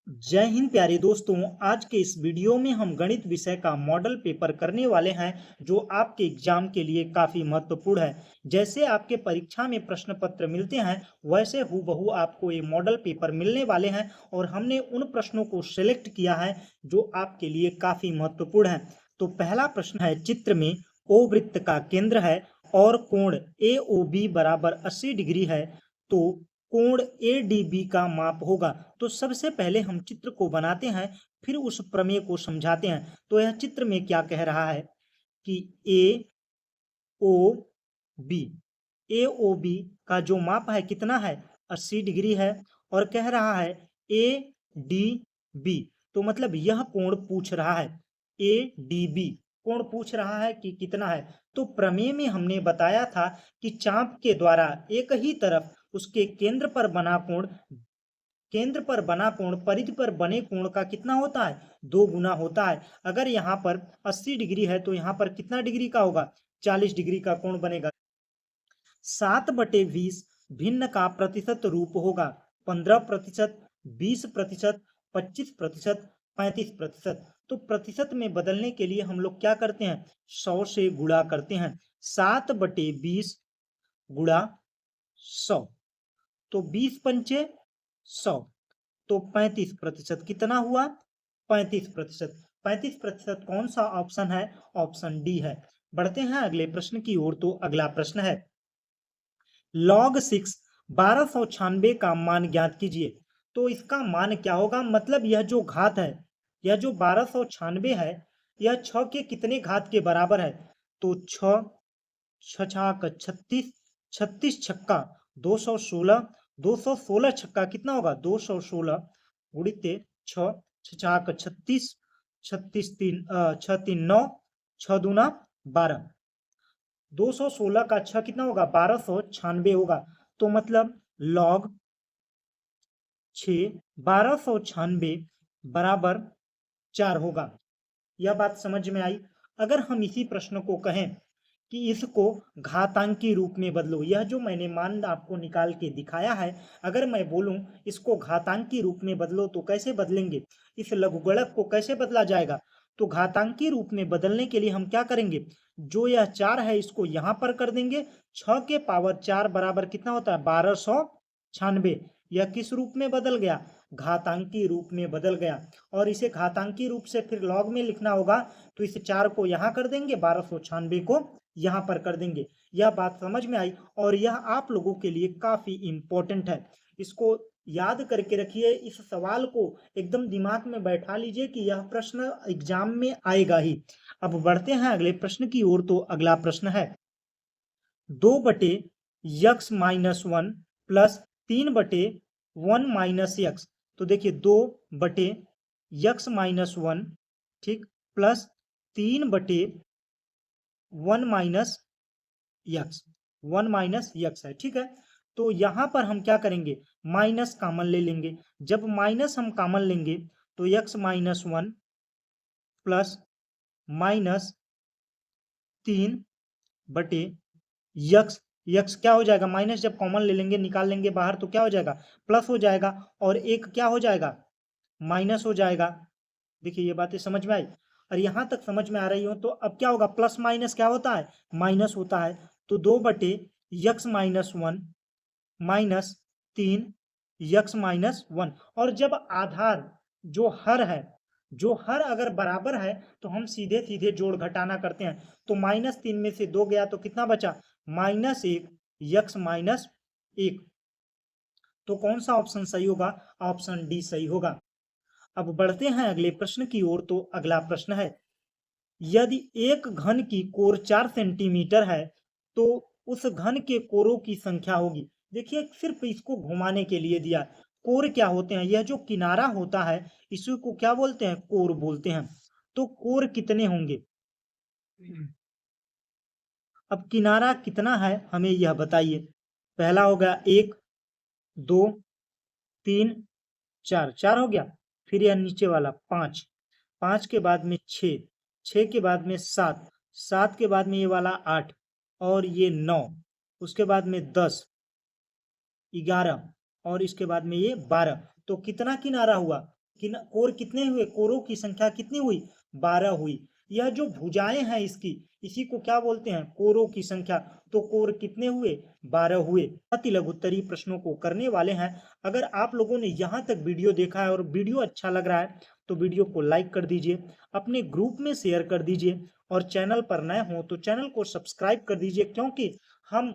जय हिंद प्यारे दोस्तों। आज के इस वीडियो में हम गणित विषय का मॉडल पेपर करने वाले हैं जो आपके एग्जाम के लिए काफी महत्वपूर्ण है। जैसे आपके परीक्षा में प्रश्न पत्र मिलते हैं वैसे हूबहू आपको ये मॉडल पेपर मिलने वाले हैं और हमने उन प्रश्नों को सिलेक्ट किया है जो आपके लिए काफी महत्वपूर्ण है। तो पहला प्रश्न है, चित्र में ओ वृत्त का केंद्र है और कोण ए ओ बी बराबर 80 डिग्री है, तो कोण एडीबी का माप होगा। तो सबसे पहले हम चित्र को बनाते हैं, फिर उस प्रमेय को समझाते हैं। तो यह चित्र में क्या कह रहा है कि ए ओ बी, ए ओ बी का जो माप है कितना है, 80 डिग्री है। और कह रहा है ए डी बी, तो मतलब यह कोण पूछ रहा है, ए डी बी कोण पूछ रहा है कि कितना है। तो प्रमेय में हमने बताया था कि चाप के द्वारा एक ही तरफ उसके केंद्र पर बना कोण परिधि पर बने कोण का कितना होता है, 2 गुना होता है। अगर यहाँ पर 80 डिग्री है तो यहाँ पर कितना डिग्री का होगा, 40 डिग्री का कोण बनेगा। 7/20 भिन्न का प्रतिशत रूप होगा, 15%, 20%, 25%, 35%। तो प्रतिशत में बदलने के लिए हम लोग क्या करते हैं, 100 से गुणा करते हैं। 7/20 गुणा 100, तो 20 × 100, तो 35% कितना हुआ, 35%। 35% कौन सा ऑप्शन है, ऑप्शन डी है। बढ़ते हैं अगले प्रश्न की ओर। तो अगला प्रश्न है, log 6 1296 का मान ज्ञात कीजिए। तो इसका मान क्या होगा, मतलब यह जो घात है, यह जो 1296 है, यह 6 के कितने घात के बराबर है। तो 6 छछाक 36, 36 छक्का 216, 216 छक्का कितना होगा, 216 गुणित 6, छछाक 36, 36 3 6 3 9, 6 दूना 12, 216 का 6 कितना होगा, 1296 होगा। तो मतलब log 6 1296 बराबर 4 होगा। यह बात समझ में आई। अगर हम इसी प्रश्न को कहें कि इसको घातांकी रूप में बदलो, यह जो मैंने मान आपको निकाल के दिखाया है, अगर मैं बोलूं इसको घातांकी रूप में बदलो तो कैसे बदलेंगे, इस लघुगणक को कैसे बदला जाएगा। तो घातांकी रूप में बदलने के लिए हम क्या करेंगे, जो यह 4 है इसको यहां पर कर देंगे। 6 के पावर 4 बराबर कितना होता है, 1296। यह किस रूप में बदल गया, घातांकी रूप में बदल गया। और इसे घातांकी रूप से फिर लॉग में लिखना होगा, तो इस 4 को यहाँ कर देंगे, 1296 को यहाँ पर कर देंगे। यह बात समझ में आई और यह आप लोगों के लिए काफी इंपॉर्टेंट है। इसको याद करके रखिए, इस सवाल को एकदम दिमाग में बैठा लीजिए कि यह प्रश्न एग्जाम में आएगा ही। अब बढ़ते हैं अगले प्रश्न की ओर। तो अगला प्रश्न है, 2/(x-1) प्लस 3/(1 - x)। तो देखिए 2/(x-1), ठीक, प्लस 3/(1 - x), 1 - x है, ठीक है। तो यहां पर हम क्या करेंगे, माइनस कॉमन ले लेंगे। जब माइनस हम कॉमन लेंगे तो x-1 प्लस -3/(x), यक्स क्या हो जाएगा, माइनस जब कॉमन ले लेंगे निकाल लेंगे बाहर तो क्या हो जाएगा, प्लस हो जाएगा। और एक क्या हो जाएगा, माइनस हो जाएगा। देखिए ये बातें समझ में आई, और यहां तक समझ में आ रही हो तो अब क्या होगा, प्लस माइनस क्या होता है, माइनस होता है। तो 2/(x-1 -3 x-1। और जब आधार जो हर है, जो हर अगर बराबर है तो हम सीधे सीधे जोड़ घटाना करते हैं। तो -3 में से 2 गया तो कितना बचा, -1 x-1। तो कौन सा ऑप्शन सही होगा, ऑप्शन डी सही होगा। अब बढ़ते हैं अगले प्रश्न की ओर। तो अगला प्रश्न है, यदि एक घन की कोर 4 सेंटीमीटर है तो उस घन के कोरों की संख्या होगी। देखिए सिर्फ इसको घुमाने के लिए दिया। कोर क्या होते हैं, यह जो किनारा होता है इसी को क्या बोलते हैं, कोर बोलते हैं। तो कोर कितने होंगे, अब किनारा कितना है हमें यह बताइए। पहला हो गया 1, 2, 3, 4, 4 हो गया। फिर यह नीचे वाला 5, 5 के बाद में 6, 6 के बाद में 7, 7 के बाद में ये वाला 8, और ये 9, उसके बाद में 10, 11, और इसके बाद में ये 12। तो कितना किनारा हुआ, कोर कितने हुए, कोरों की संख्या कितनी हुई, 12 हुई। यह जो भुजाएं हैं इसकी, इसी को क्या बोलते हैं, कोरों की संख्या। तो कोर कितने हुए, 12 हुए। अति लघु उत्तरीय प्रश्नों को करने वाले हैं। अगर आप लोगों ने यहाँ तक वीडियो देखा है और वीडियो अच्छा लग रहा है तो वीडियो को लाइक कर दीजिए, अपने ग्रुप में शेयर कर दीजिए, और चैनल पर नए हो तो चैनल को सब्सक्राइब कर दीजिए, क्योंकि हम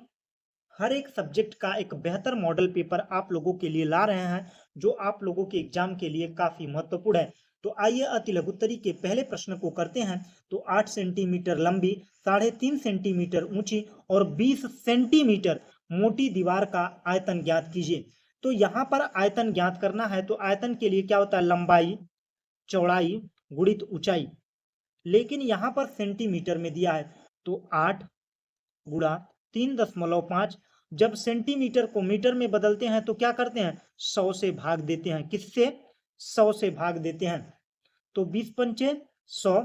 हर एक सब्जेक्ट का एक बेहतर मॉडल पेपर आप लोगों के लिए ला रहे हैं, जो आप लोगों के एग्जाम के लिए काफी महत्वपूर्ण है। तो आइए अति लघु उत्तरीय के पहले प्रश्न को करते हैं। तो 8 सेंटीमीटर लंबी, 3.5 सेंटीमीटर ऊंची और 20 सेंटीमीटर मोटी दीवार का आयतन ज्ञात कीजिए। तो यहाँ पर आयतन ज्ञात करना है, तो आयतन के लिए क्या होता है, लंबाई चौड़ाई गुणित ऊंचाई, लेकिन यहाँ पर सेंटीमीटर में दिया है। तो 8 गुणा 3.5, जब सेंटीमीटर को मीटर में बदलते हैं तो क्या करते हैं, 100 से भाग देते हैं। किससे, 100 से भाग देते हैं। तो 20 पंचे 100,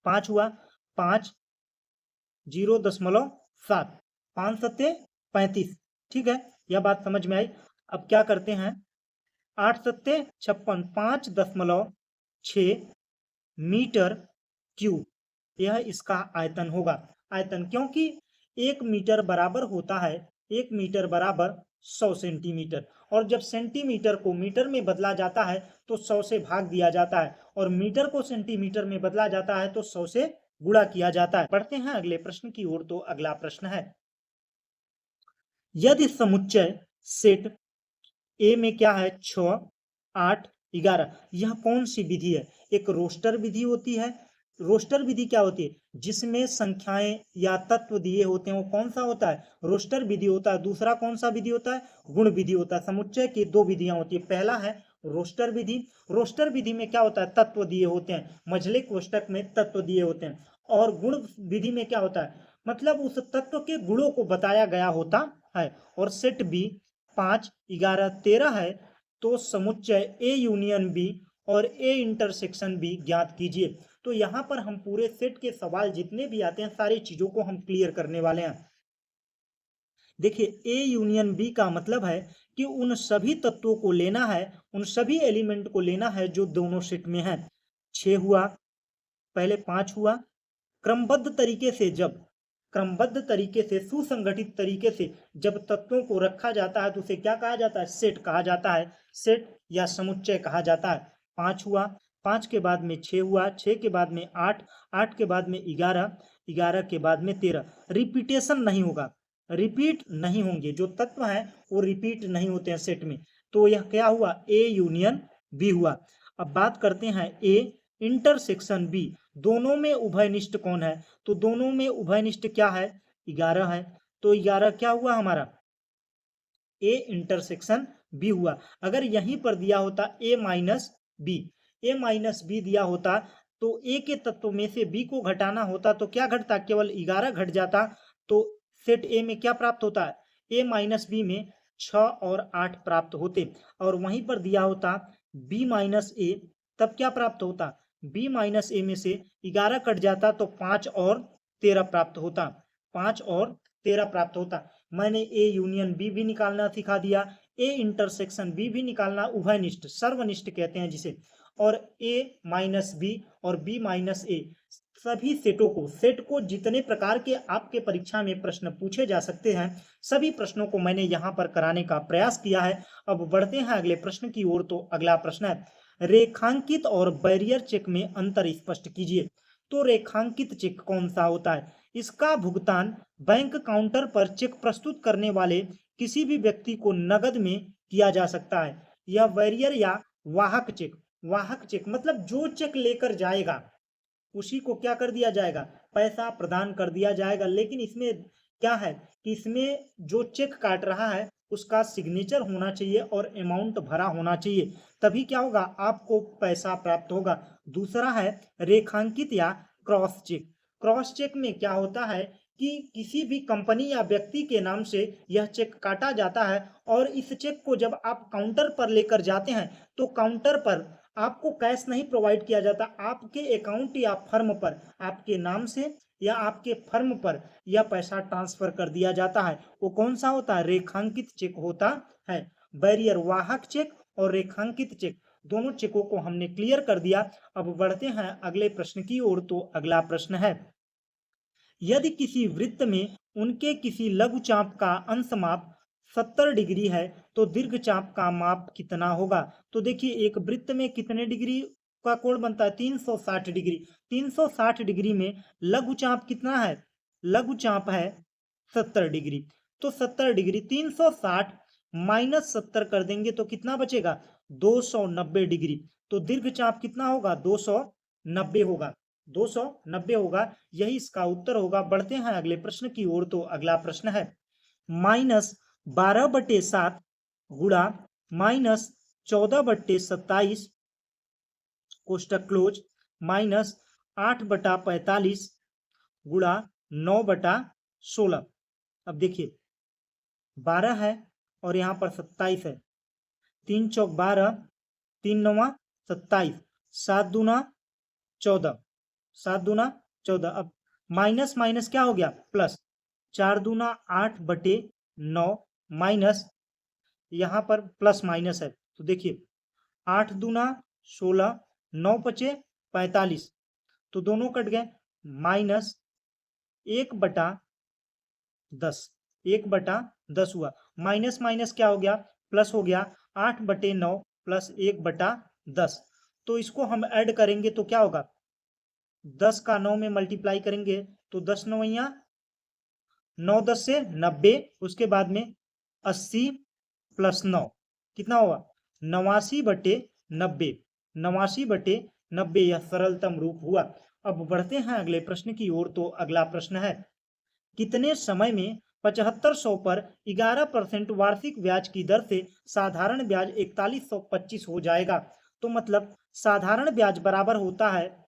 5 हुआ, 5 0.7, 5 सत्ते 35। ठीक है, यह बात समझ में आई। अब क्या करते हैं, 8 सत्ते 56, 5.6 मीटर क्यूब, यह इसका आयतन होगा। आयतन, क्योंकि 1 मीटर बराबर होता है, 1 मीटर बराबर 100 सेंटीमीटर, और जब सेंटीमीटर को मीटर में बदला जाता है तो 100 से भाग दिया जाता है, और मीटर को सेंटीमीटर में बदला जाता है तो 100 से गुणा किया जाता है। बढ़ते हैं अगले प्रश्न की ओर। तो अगला प्रश्न है, यदि समुच्चय सेट ए में क्या है, 6, 8, 11, यह कौन सी विधि है, एक रोस्टर विधि होती है। रोस्टर विधि क्या होती है, जिसमें संख्याएं या तत्व दिए होते हैं, वो कौन सा होता है, रोस्टर विधि होता है। दूसरा कौन सा विधि होता है, गुण विधि होता है। समुच्चय की दो विधियां होती है, पहला है रोस्टर विधि। रोस्टर विधि में क्या होता है, तत्व दिए होते हैं, मझले कोष्टक में तत्व दिए होते हैं। और गुण विधि में क्या होता है, मतलब उस तत्व के गुणों को बताया गया होता है। और सेट बी 5, 11, 13 है, तो समुच्चय ए यूनियन बी और ए इंटरसेक्शन बी ज्ञात कीजिए। तो यहाँ पर हम पूरे सेट के सवाल जितने भी आते हैं सारी चीजों को हम क्लियर करने वाले हैं। देखिए, ए यूनियन बी का मतलब है कि उन सभी तत्वों को लेना है, उन सभी एलिमेंट को लेना है जो दोनों सेट में है। 6 हुआ, पहले 5 हुआ, क्रमबद्ध तरीके से, जब क्रमबद्ध तरीके से, सुसंगठित तरीके से जब तत्वों को रखा जाता है तो उसे क्या कहा जाता है, सेट कहा जाता है, सेट या समुच्चय कहा जाता है। 5 हुआ, 5 के बाद में 6 हुआ, 6 के बाद में 8, 8 के बाद में 11, 11 के बाद में 13। रिपीटेशन नहीं होगा, रिपीट नहीं होंगे, जो तत्व हैं वो रिपीट नहीं होते हैं सेट में। तो यह क्या हुआ, ए यूनियन बी हुआ। अब बात करते हैं ए इंटरसेक्शन बी, दोनों में उभयनिष्ठ कौन है। तो दोनों में उभयनिष्ठ क्या है, 11 है। तो 11 क्या हुआ हमारा, ए इंटरसेक्शन बी हुआ। अगर यहीं पर दिया होता ए माइनस बी, ए माइनस बी दिया होता तो ए के तत्व में से बी को घटाना होता तो क्या घटता, केवल 11 घट जाता। तो सेट ए में क्या प्राप्त होता है, ए माइनस बी में 6 और 8 प्राप्त होते, और वहीं पर दिया होता बी माइनस ए, तब क्या प्राप्त होता, बी माइनस ए में से 11 कट जाता तो 5 और 13 प्राप्त होता, 5 और 13 प्राप्त होता। मैंने ए यूनियन बी भी निकालना सिखा दिया, ए इंटरसेक्शन बी भी निकालना, उभयनिष्ठ सर्वनिष्ठ कहते हैं जिसे, और ए माइनस बी और बी माइनस ए, सभी सेटों को, सेट को जितने प्रकार के आपके परीक्षा में प्रश्न पूछे जा सकते हैं सभी प्रश्नों को मैंने यहाँ पर कराने का प्रयास किया है। अब बढ़ते हैं अगले प्रश्न की ओर। तो अगला प्रश्न है, रेखांकित और बैरियर चेक में अंतर स्पष्ट कीजिए। तो रेखांकित चेक कौन सा होता है, इसका भुगतान बैंक काउंटर पर चेक प्रस्तुत करने वाले किसी भी व्यक्ति को नगद में किया जा सकता है। यह बैरियर या वाहक चेक, वाहक चेक मतलब जो चेक लेकर जाएगा उसी को क्या कर दिया जाएगा, पैसा प्रदान कर दिया जाएगा। लेकिन इसमें क्या है कि इसमें जो चेक काट रहा है उसका सिग्नेचर होना चाहिए और अमाउंट भरा होना चाहिए, तभी क्या होगा, आपको पैसा प्राप्त होगा। दूसरा है रेखांकित या क्रॉस चेक। क्रॉस चेक में क्या होता है कि किसी भी कंपनी या व्यक्ति के नाम से यह चेक काटा जाता है, और इस चेक को जब आप काउंटर पर लेकर जाते हैं तो काउंटर पर आपको कैश नहीं प्रोवाइड किया जाता, आपके अकाउंट या फर्म पर, आपके नाम से या आपके फर्म पर यह पैसा ट्रांसफर कर दिया जाता है। वो कौन सा होता है, रेखांकित चेक होता है। बैरियर वाहक चेक और रेखांकित चेक, दोनों चेकों को हमने क्लियर कर दिया। अब बढ़ते हैं अगले प्रश्न की ओर। तो अगला प्रश्न है, यदि किसी वृत्त में उनके किसी लघु चाप का अंश माप 70 डिग्री है तो दीर्घ चाप का माप कितना होगा? तो देखिए, एक वृत्त में कितने डिग्री का कोण बनता है? 360 डिग्री। 360 डिग्री में लघु चाप कितना है? लघु चाप है 70 डिग्री। तो 70 डिग्री 360 माइनस 70 कर देंगे तो कितना बचेगा? 290 डिग्री। तो दीर्घ चाप कितना होगा? 290 होगा। 290 होगा, यही इसका उत्तर होगा। बढ़ते हैं अगले प्रश्न की ओर। तो अगला प्रश्न है, -12/7 गुणा -14/27 कोष्टक क्लोज -8/45 गुणा 9/16। अब देखिए, 12 है और यहाँ पर 27 है। 3 चौक 12, 3 नवा 27, 7 दूना 14, 7 दूना 14। अब माइनस माइनस क्या हो गया? प्लस। 4 दूना 8/9 माइनस, यहाँ पर प्लस माइनस है तो देखिए 8 दूना 16, 9 पचे 45, तो दोनों कट गए। माइनस 1/10, 1/10 हुआ। माइनस माइनस क्या हो गया? प्लस हो गया। 8/9 प्लस 1/10, तो इसको हम ऐड करेंगे तो क्या होगा? 10 का 9 में मल्टीप्लाई करेंगे तो 10 नवैया 9 10 से 90, उसके बाद में 80 प्लस 9 कितना होगा? 89/90, 89/90, यह सरलतम रूप हुआ। अब बढ़ते हैं अगले प्रश्न की ओर। तो अगला प्रश्न है, कितने समय में 7500 पर 11% वार्षिक ब्याज की दर से साधारण ब्याज 4125 हो जाएगा? तो मतलब साधारण ब्याज बराबर होता है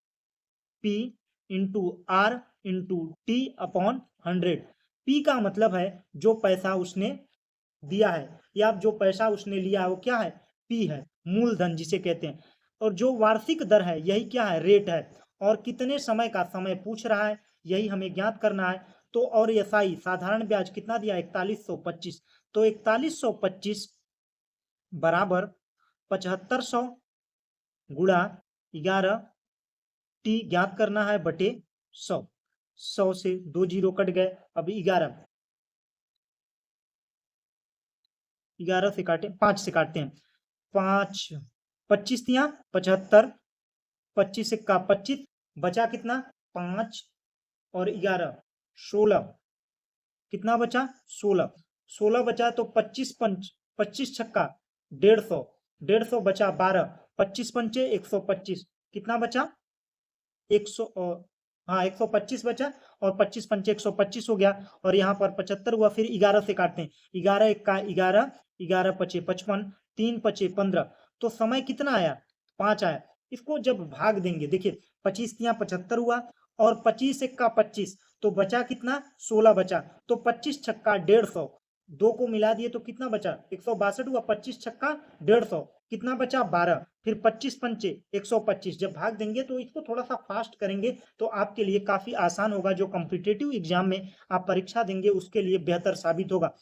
P into R into T upon 100। P का मतलब है जो पैसा उसने दिया है या जो पैसा उसने लिया है वो क्या है? P है, मूलधन जिसे कहते हैं। और जो वार्षिक दर है यही क्या है? रेट है। और कितने समय का समय पूछ रहा है, यही हमें ज्ञात करना है। तो और एसआई साधारण ब्याज कितना दिया? 4125। तो 4125 बराबर 7500 गुणा 11, टी ज्ञात करना है बटे 100। 100 से 2 जीरो कट गए। अब 11 से काटे, 5 से काटते हैं। 5 25 दिया 75, 25 का 25, बचा कितना? 5 और 11 16, कितना बचा? 16, 16 बचा तो 25 पंच 25 छक्का 150, 150 बचा 12, 25 पंचे 125, कितना बचा? 100, हाँ 125 बचा और 25 पंचे 125 हो गया। और यहाँ पर 75 हुआ। फिर 11 से काटते हैं। 11 एक का 11, 11 पचे 55, 3 पचे 15, तो समय कितना आया? 5 आया। इसको जब भाग देंगे, देखिए 25 यहाँ 75 हुआ और 25 एक का 25, तो बचा कितना? 16 बचा। तो 25 छक्का 150, दो को मिला दिए तो कितना बचा? 162 हुआ। 25 छक्का 150, कितना बचा? 12। फिर 25 पंचे 125, जब भाग देंगे तो इसको थोड़ा सा फास्ट करेंगे तो आपके लिए काफी आसान होगा। जो कॉम्पिटिटिव एग्जाम में आप परीक्षा देंगे उसके लिए बेहतर साबित होगा।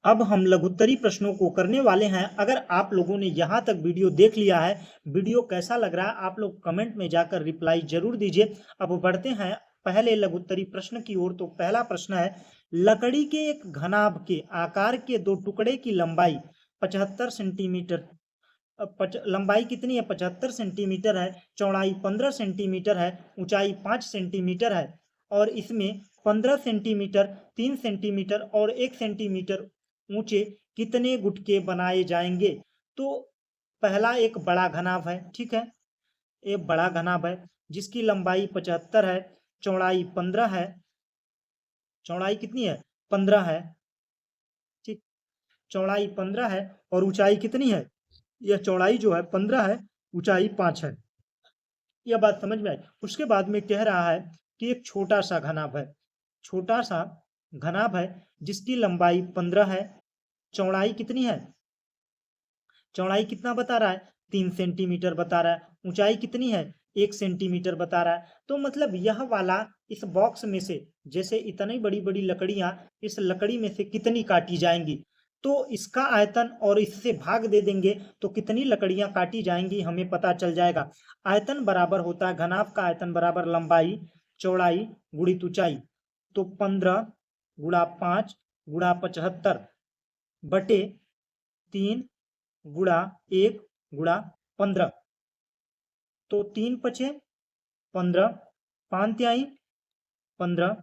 अब हम लघुत्तरी प्रश्नों को करने वाले हैं। अगर आप लोगों ने यहाँ तक वीडियो देख लिया है, वीडियो कैसा लग रहा है आप लोग कमेंट में जाकर रिप्लाई जरूर दीजिए। अब बढ़ते हैं पहले लघुत्तरी प्रश्न की ओर। तो पहला प्रश्न है, लकड़ी के एक घनाभ के आकार के दो टुकड़े की लंबाई 75 सेंटीमीटर, लंबाई कितनी है? 75 सेंटीमीटर है, चौड़ाई 15 सेंटीमीटर है, ऊंचाई 5 सेंटीमीटर है। और इसमें 15 सेंटीमीटर, 3 सेंटीमीटर और 1 सेंटीमीटर ऊंचे कितने गुटके बनाए जाएंगे? तो पहला एक बड़ा घनाभ है, ठीक है, एक बड़ा घनाभ है जिसकी लंबाई 75 है, चौड़ाई 15 है, चौड़ाई कितनी है? 15 है, ठीक, चौड़ाई 15 है और ऊंचाई कितनी है? यह चौड़ाई जो है 15 है, ऊंचाई 5 है। यह बात समझ में आई। उसके बाद में कह रहा है कि एक छोटा सा घनाभ है, छोटा सा घनाभ है जिसकी लंबाई 15 है, चौड़ाई कितनी है? चौड़ाई कितना बता रहा है? 3 सेंटीमीटर बता रहा है। ऊंचाई कितनी है? 1 सेंटीमीटर बता रहा है। तो मतलब यह वाला इस बॉक्स में से, जैसे इतनी बड़ी बड़ी लकड़ियां, इस लकड़ी में से कितनी काटी जाएंगी? तो इसका आयतन और इससे भाग दे देंगे तो कितनी लकड़ियां काटी जाएंगी हमें पता चल जाएगा। आयतन बराबर होता है घनाभ का आयतन बराबर लंबाई चौड़ाई गुणित ऊंचाई। तो 15 गुणा 5 गुणा 75 बटे 3 गुणा 1 गुणा 15। तो 3 पचे 15, 5 तिहाई 15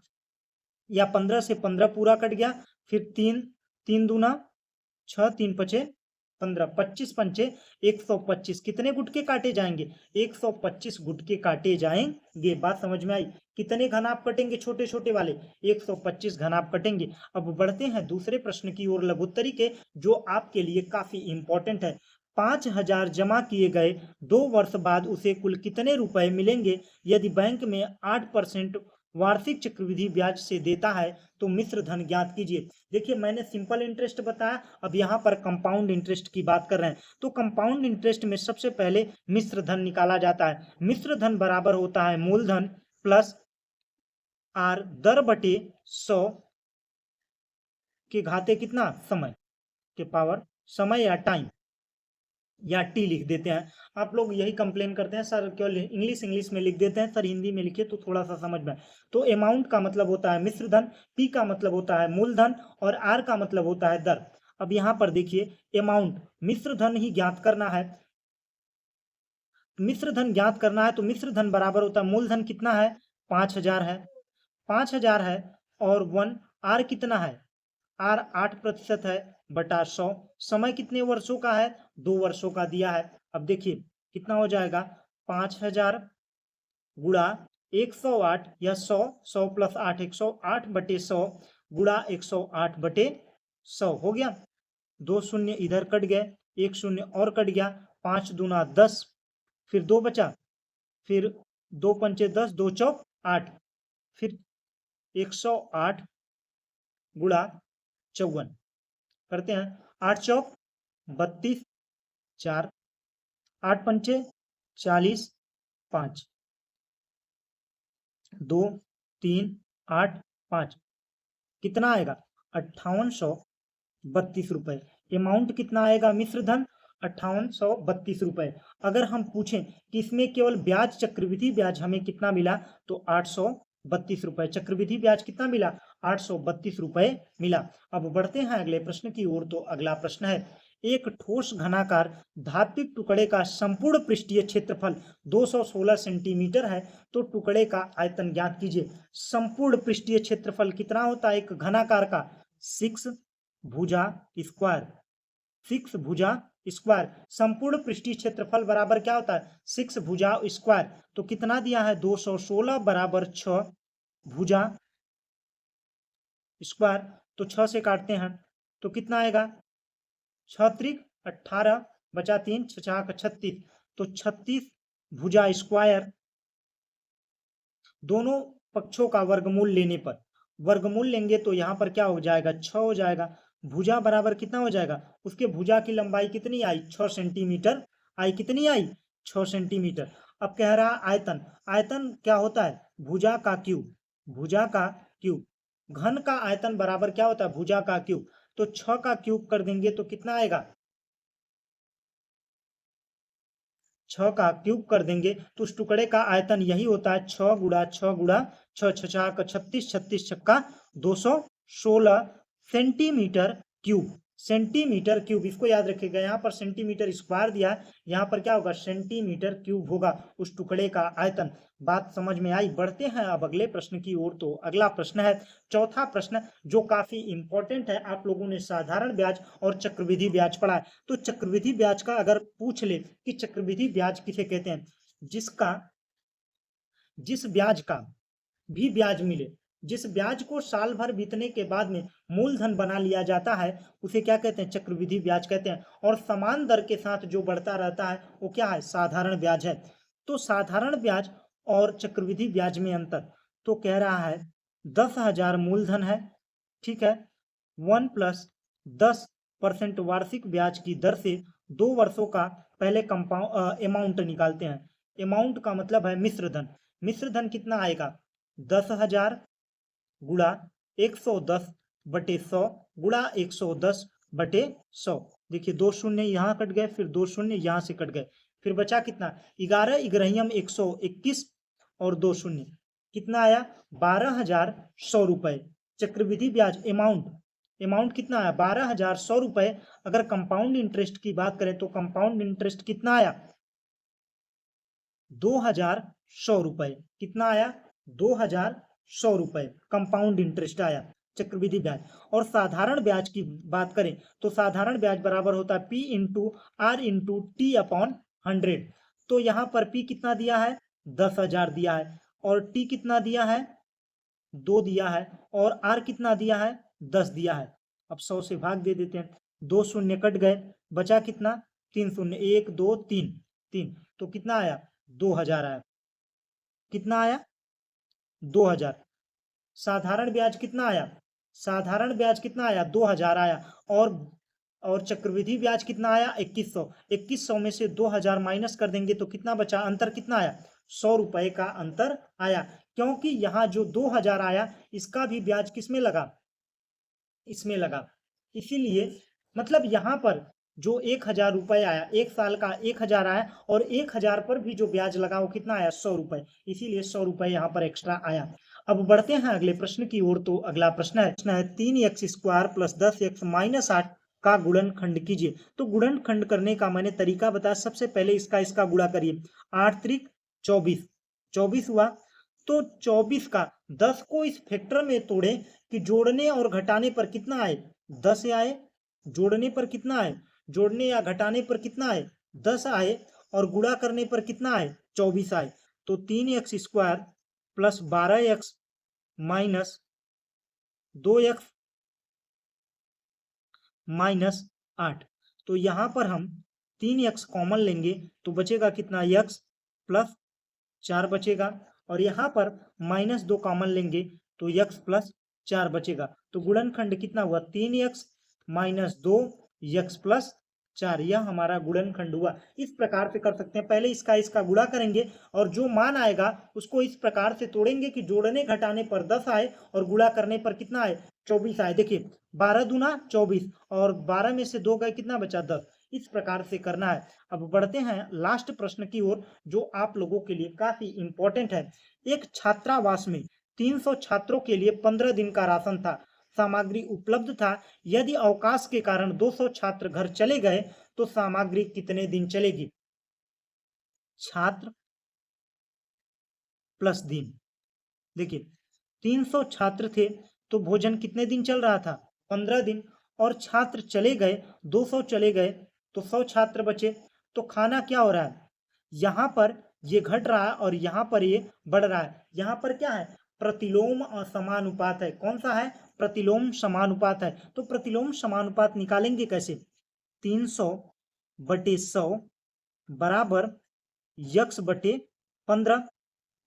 या 15 से 15 पूरा कट गया, फिर 3 3 दूना 6 3 पचे 15 25 पंचे 125 कितने गुटके काटे जाएंगे 125 गुटके काटे जाएंगे। बात समझ में आई। कितने घनाभ कटेंगे छोटे छोटे वाले 125 घनाभ कटेंगे। अब बढ़ते हैं दूसरे प्रश्न की ओर लघुत्तरी के, जो आपके लिए काफी इंपॉर्टेंट है। 5,000 जमा किए गए 2 वर्ष बाद उसे कुल कितने रुपए मिलेंगे यदि बैंक में 8% वार्षिक चक्रवृद्धि ब्याज से देता है तो मिश्र धन ज्ञात कीजिए। देखिए मैंने सिंपल इंटरेस्ट बताया, अब यहाँ पर कंपाउंड इंटरेस्ट की बात कर रहे हैं। तो कंपाउंड इंटरेस्ट में सबसे पहले मिश्र धन निकाला जाता है। मिश्र धन बराबर होता है मूलधन प्लस आर दर बटे 100 के घाते कितना समय के पावर समय या टाइम या टी लिख देते हैं। आप लोग यही कंप्लेन करते हैं सर केवल इंग्लिश में लिख देते हैं, सर हिंदी में लिखे तो थोड़ा सा समझ में। तो अमाउंट का मतलब होता है मिश्र धन, पी का मतलब होता है मूलधन और आर का मतलब होता है दर। अब यहाँ पर देखिए अमाउंट मिश्र धन ही ज्ञात करना है, मिश्र धन ज्ञात करना है तो मिश्र धन बराबर होता है मूलधन कितना है 5,000 है, 5,000 है और 1 आर कितना है आर 8% है बटा 100। समय कितने वर्षों का है 2 वर्षों का दिया है। अब देखिए कितना हो जाएगा 5,000 गुणा 108 या 100 प्लस 8 108 बटे 100 गुणा 108 बटे 100 हो गया। 2 शून्य इधर कट गए, 1 शून्य और कट गया, 5 दूना 10, फिर 2 बचा, फिर 2 पंचे 10 2 चौक 8, फिर 108 गुणा 54 करते हैं। 8 चौक 32, 4 8 पंचे 40, 5 2 3 8 5 कितना आएगा 5832 रुपए। अमाउंट कितना आएगा मिश्र धन 5832 रुपए। अगर हम पूछें कि इसमें केवल ब्याज चक्रवृद्धि ब्याज हमें कितना मिला तो 832 रुपए, चक्रवृद्धि ब्याज कितना मिला 832 रुपए मिला। अब बढ़ते हैं अगले प्रश्न की ओर। तो अगला प्रश्न है एक ठोस घनाकार धात्विक टुकड़े का संपूर्ण पृष्ठीय क्षेत्रफल 216 सेंटीमीटर है तो टुकड़े का आयतन ज्ञात कीजिए। संपूर्ण पृष्ठीय क्षेत्रफल कितना होता है एक घनाकार का 6 भुजा स्क्वायर, 6 भुजा स्क्वायर। संपूर्ण पृष्ठीय क्षेत्रफल बराबर क्या होता है 6 भुजा स्क्वायर। तो कितना दिया है 216 बराबर 6 भुजा स्क्वायर। तो 6 से काटते हैं तो कितना आएगा 6 त्रिक 18 बचा 3 छछाक 36, तो 36 भुजा स्क्वायर। दोनों पक्षों का वर्गमूल लेने पर, वर्गमूल लेंगे तो यहाँ पर क्या हो जाएगा 6 हो जाएगा। भुजा बराबर कितना हो जाएगा उसके भुजा की लंबाई कितनी आई 6 सेंटीमीटर आई, कितनी आई 6 सेंटीमीटर। अब कह रहा आयतन, आयतन क्या होता है भुजा का क्यूब, भुजा का क्यूब। घन का आयतन बराबर क्या होता है भुजा का क्यूब। तो 6 का क्यूब कर देंगे तो कितना आएगा 6 का क्यूब कर देंगे तो उस टुकड़े का आयतन यही होता है 6 गुणा 6 गुणा 6 छछा का 36 36 छक्का 216 सेंटीमीटर क्यूब, सेंटीमीटर क्यूब। इसको याद रखिएगा, यहाँ पर सेंटीमीटर स्क्वायर दिया है, यहाँ पर क्या होगा सेंटीमीटर क्यूब होगा उस टुकड़े का आयतन। बात समझ में आई। बढ़ते हैं अब अगले प्रश्न की ओर। तो अगला प्रश्न है चौथा प्रश्न जो काफी इंपॉर्टेंट है। आप लोगों ने साधारण ब्याज और चक्रवृद्धि ब्याज पढ़ा है, तो चक्रवृद्धि ब्याज का अगर पूछ ले कि चक्रवृद्धि ब्याज किसे कहते हैं, जिसका जिस ब्याज का भी ब्याज मिले, जिस ब्याज को साल भर बीतने के बाद में मूलधन बना लिया जाता है उसे क्या कहते हैं चक्रवृद्धि ब्याज कहते हैं। और समान दर के साथ जो बढ़ता रहता है वो क्या है साधारण ब्याज है। तो साधारण ब्याज और चक्रवृद्धि ब्याज में अंतर, तो कह रहा है 10,000 मूलधन है, ठीक है, 1 प्लस 10% वार्षिक ब्याज की दर से 2 वर्षों का पहले कंपाउंड अमाउंट निकालते हैं। अमाउंट का मतलब है मिश्र धन। मिश्र धन कितना आएगा 10,000 गुणा 110 बटे 100 गुणा 110 बटे 100। देखिए 2 शून्य यहाँ कट गए, फिर 2 शून्य यहाँ से कट गए, फिर बचा कितना 11 इग्रहियम 121 और 2 शून्य कितना आया 12,100 रुपए। चक्रवृद्धि ब्याज अमाउंट कितना आया 12,100 रुपए। अगर कंपाउंड इंटरेस्ट की बात करें तो कंपाउंड इंटरेस्ट कितना आया 2,100 रुपए। कितना आया 2,100 रुपए कंपाउंड इंटरेस्ट आया चक्रवृद्धि ब्याज। और साधारण ब्याज की बात करें तो साधारण ब्याज बराबर होता है P into R into T upon 100। तो यहाँ पर P कितना दिया है 10,000 दिया है, और T कितना दिया है 2 दिया है, और R कितना दिया है 10 दिया है। अब 100 से भाग दे देते हैं, 2 शून्य कट गए, बचा कितना 3 शून्य 1 2 3 3, तो कितना आया 2,000 आया। कितना आया 2,000। साधारण ब्याज कितना आया, साधारण ब्याज कितना आया 2,000 आया, और चक्रवृद्धि ब्याज कितना आया 2100। 2100 में से 2,000 माइनस कर देंगे तो कितना बचा, अंतर कितना आया 100 रुपए का अंतर आया। क्योंकि यहाँ जो 2,000 आया इसका भी ब्याज किसमें लगा, इसमें लगा। इसीलिए मतलब यहाँ पर जो 1,000 रुपए आया, एक साल का 1,000 आया, और 1,000 पर भी जो ब्याज लगा वो कितना आया 100 रुपए, इसीलिए 100 रुपए यहाँ पर एक्स्ट्रा आया। अब बढ़ते हैं अगले प्रश्न की ओर। तो अगला प्रश्न है 3x square plus 10x minus 8 का गुणनखंड कीजिए। तो गुणनखंड करने का मैंने तरीका बताया, सबसे पहले इसका गुणा करिए। 8 त्रिक 24, 24 हुआ। तो 24 का 10 को इस फैक्टर में तोड़े कि जोड़ने और घटाने पर कितना आए 10 आए, जोड़ने पर कितना आए, जोड़ने या घटाने पर कितना आए 10 आए, और गुणा करने पर कितना आए 24 आए। तो 3x square plus 12x minus 2x minus 8। तो यहां पर हम 3x कॉमन लेंगे तो बचेगा कितना x प्लस 4 बचेगा, और यहां पर माइनस 2 कॉमन लेंगे तो x प्लस 4 बचेगा। तो गुणनखंड कितना हुआ 3x माइनस 2 x प्लस 4, यह हमारा गुणनखंड हुआ। इस प्रकार से कर सकते हैं, पहले इसका गुणा करेंगे और जो मान आएगा उसको इस प्रकार से तोड़ेंगे कि जोड़ने घटाने पर 10 आए और गुणा करने पर कितना आए 24 आए। देखिए 12 दूना 24, और 12 में से 2 गए कितना बचा 10। इस प्रकार से करना है। अब बढ़ते हैं लास्ट प्रश्न की ओर जो आप लोगों के लिए काफी इंपॉर्टेंट है। एक छात्रावास में 300 छात्रों के लिए 15 दिन का राशन था, सामग्री उपलब्ध था। यदि अवकाश के कारण 200 छात्र घर चले गए तो सामग्री कितने दिन चलेगी। छात्र प्लस दिन। देखिए 300 छात्र थे तो भोजन कितने दिन चल रहा था 15 दिन, और छात्र चले गए 200 चले गए तो 100 छात्र बचे। तो खाना क्या हो रहा है, यहां पर ये घट रहा है और यहां पर ये बढ़ रहा है। यहां पर क्या है प्रतिलोम समानुपात है। कौन सा है प्रतिलोम समानुपात है। तो प्रतिलोम समानुपात निकालेंगे कैसे, 300 बटे 100 बराबर यक्स बटे 15।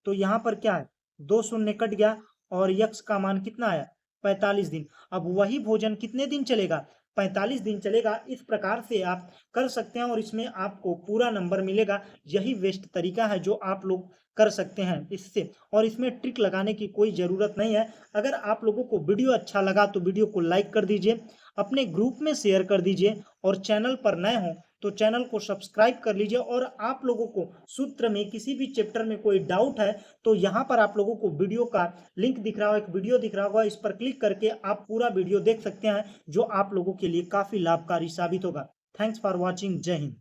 तो यहां पर क्या है 2 शून्य कट गया और यक्स का मान कितना आया 45 दिन। अब वही भोजन कितने दिन चलेगा 45 दिन चलेगा। इस प्रकार से आप कर सकते हैं और इसमें आपको पूरा नंबर मिलेगा। यही बेस्ट तरीका है जो आप लोग कर सकते हैं इससे, और इसमें ट्रिक लगाने की कोई ज़रूरत नहीं है। अगर आप लोगों को वीडियो अच्छा लगा तो वीडियो को लाइक कर दीजिए, अपने ग्रुप में शेयर कर दीजिए, और चैनल पर नए हों तो चैनल को सब्सक्राइब कर लीजिए। और आप लोगों को सूत्र में किसी भी चैप्टर में कोई डाउट है तो यहाँ पर आप लोगों को वीडियो का लिंक दिख रहा होगा, एक वीडियो दिख रहा होगा, इस पर क्लिक करके आप पूरा वीडियो देख सकते हैं जो आप लोगों के लिए काफ़ी लाभकारी साबित होगा। Thanks for watching. जय हिंद।